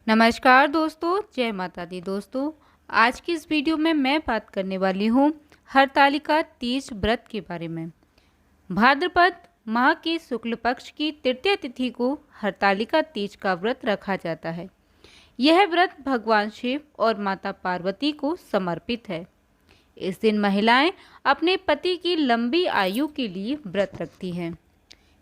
नमस्कार दोस्तों, जय माता दी दोस्तों। आज की इस वीडियो में मैं बात करने वाली हूँ हरतालिका तीज व्रत के बारे में। भाद्रपद माह के शुक्ल पक्ष की तृतीय तिथि को हरतालिका तीज का व्रत रखा जाता है। यह व्रत भगवान शिव और माता पार्वती को समर्पित है। इस दिन महिलाएं अपने पति की लंबी आयु के लिए व्रत रखती हैं।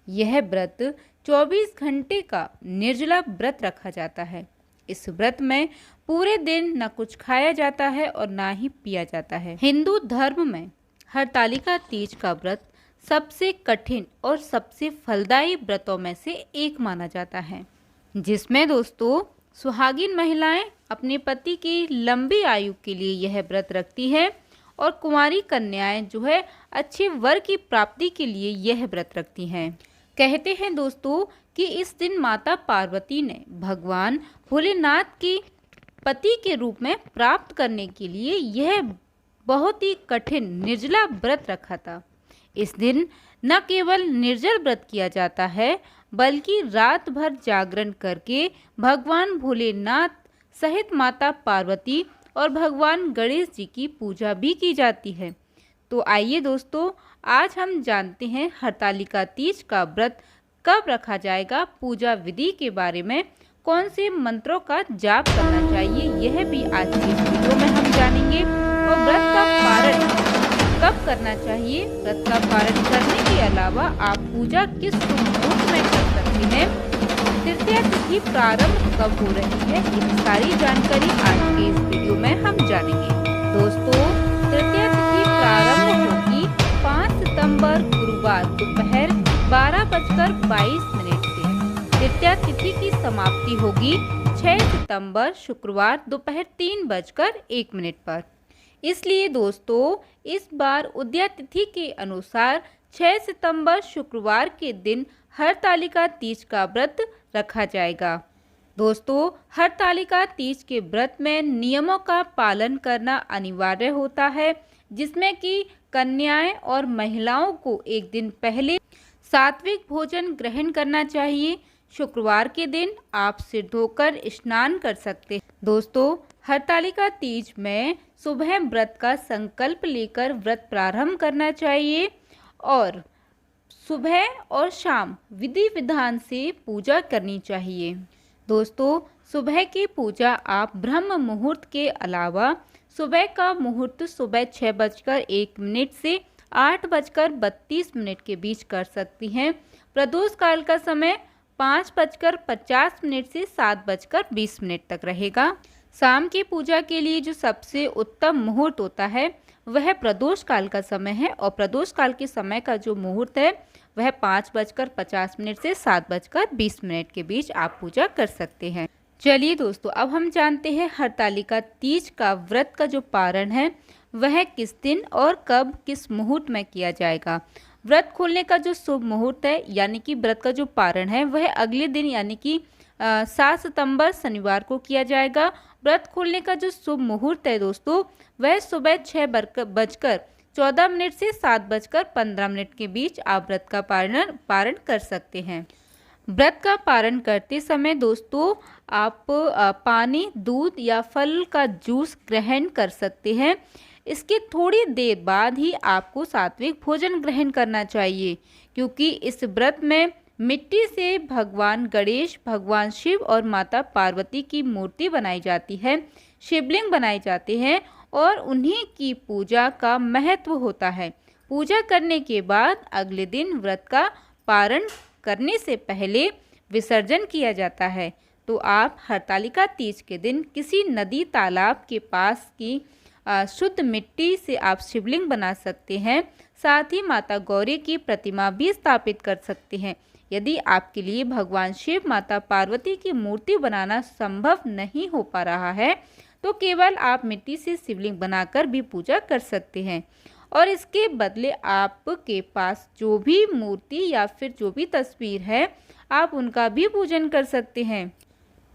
यह व्रत 24 घंटे का निर्जला व्रत रखा जाता है। इस व्रत में पूरे दिन न कुछ खाया जाता है और ना ही पिया जाता है। हिंदू धर्म में हरतालिका तीज का व्रत सबसे कठिन और सबसे फलदायी व्रतों में से एक माना जाता है, जिसमें दोस्तों सुहागिन महिलाएं अपने पति की लंबी आयु के लिए यह व्रत रखती है और कुंवारी कन्याएं जो है अच्छे वर की प्राप्ति के लिए यह व्रत रखती हैं। कहते हैं दोस्तों कि इस दिन माता पार्वती ने भगवान भोलेनाथ की पति के रूप में प्राप्त करने के लिए यह बहुत ही कठिन निर्जला व्रत रखा था। इस दिन न केवल निर्जल व्रत किया जाता है, बल्कि रात भर जागरण करके भगवान भोलेनाथ सहित माता पार्वती और भगवान गणेश जी की पूजा भी की जाती है। तो आइए दोस्तों, आज हम जानते हैं हरतालिका तीज का व्रत कब रखा जाएगा, पूजा विधि के बारे में, कौन से मंत्रों का जाप करना चाहिए, यह भी आज की इस वीडियो में हम जानेंगे। और व्रत का पारण कब करना चाहिए, व्रत का पारण करने के अलावा आप पूजा किस शुभ मुहूर्त में कर सकते हैं, तृतीया तिथि प्रारंभ कब हो रही है, ये सारी जानकारी आज के इस वीडियो में हम जानेंगे। दोस्तों, तृतीया तिथि प्रारंभ होगी 5 सितंबर गुरुवार दोपहर 12:22 से। तृतीया तिथि की समाप्ति होगी 6 सितंबर शुक्रवार दोपहर 3:01 पर। इसलिए दोस्तों, इस बार उदया तिथि के अनुसार 6 सितंबर शुक्रवार के दिन हरतालिका तीज का व्रत रखा जाएगा। दोस्तों, हरतालिका तीज के व्रत में नियमों का पालन करना अनिवार्य होता है, जिसमें कि कन्याएं और महिलाओं को एक दिन पहले सात्विक भोजन ग्रहण करना चाहिए। शुक्रवार के दिन आप सिर धोकर स्नान कर सकते हैं। दोस्तों, हरतालिका तीज में सुबह व्रत का संकल्प लेकर व्रत प्रारंभ करना चाहिए और सुबह और शाम विधि विधान से पूजा करनी चाहिए। दोस्तों, सुबह की पूजा आप ब्रह्म मुहूर्त के अलावा सुबह का मुहूर्त सुबह 6:01 से 8:32 के बीच कर सकती हैं। प्रदोष काल का समय 5:50 से 7:20 तक रहेगा। शाम की पूजा के लिए जो सबसे उत्तम मुहूर्त होता है वह प्रदोष काल का समय है और प्रदोष काल के समय का जो मुहूर्त है वह 5:50 से 7:20 के बीच आप पूजा कर सकते हैं। चलिए दोस्तों, अब हम जानते हैं हरतालिका तीज का व्रत का जो पारण है वह किस दिन और कब किस मुहूर्त में किया जाएगा। व्रत खोलने का जो शुभ मुहूर्त है यानी कि व्रत का जो पारण है वह अगले दिन यानी कि 7 सितंबर शनिवार को किया जाएगा। व्रत खोलने का जो शुभ मुहूर्त है दोस्तों वह सुबह 6:14 से 7:15 के बीच आप व्रत का पारण कर सकते हैं। व्रत का पारण करते समय दोस्तों आप पानी, दूध या फल का जूस ग्रहण कर सकते हैं। इसके थोड़ी देर बाद ही आपको सात्विक भोजन ग्रहण करना चाहिए, क्योंकि इस व्रत में मिट्टी से भगवान गणेश, भगवान शिव और माता पार्वती की मूर्ति बनाई जाती है, शिवलिंग बनाए जाते हैं और उन्हीं की पूजा का महत्व होता है। पूजा करने के बाद अगले दिन व्रत का पारण करने से पहले विसर्जन किया जाता है। तो आप हरतालिका तीज के दिन किसी नदी, तालाब के पास की शुद्ध मिट्टी से आप शिवलिंग बना सकते हैं। साथ ही माता गौरी की प्रतिमा भी स्थापित कर सकते हैं। यदि आपके लिए भगवान शिव, माता पार्वती की मूर्ति बनाना संभव नहीं हो पा रहा है तो केवल आप मिट्टी से शिवलिंग बनाकर भी पूजा कर सकते हैं और इसके बदले आपके पास जो भी मूर्ति या फिर जो भी तस्वीर है आप उनका भी पूजन कर सकते हैं।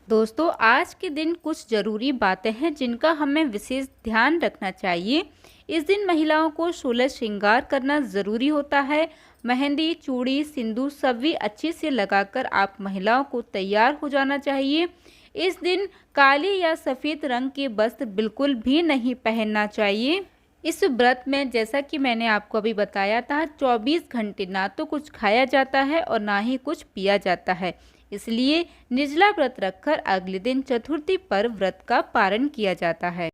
दोस्तों, आज के दिन कुछ ज़रूरी बातें हैं जिनका हमें विशेष ध्यान रखना चाहिए। इस दिन महिलाओं को 16 श्रृंगार करना ज़रूरी होता है। मेहंदी, चूड़ी, सिंदूर सभी अच्छे से लगाकर आप महिलाओं को तैयार हो जाना चाहिए। इस दिन काले या सफ़ेद रंग के वस्त्र बिल्कुल भी नहीं पहनना चाहिए। इस व्रत में जैसा कि मैंने आपको अभी बताया था 24 घंटे ना तो कुछ खाया जाता है और ना ही कुछ पिया जाता है। इसलिए निर्जला व्रत रखकर अगले दिन चतुर्थी पर व्रत का पारण किया जाता है।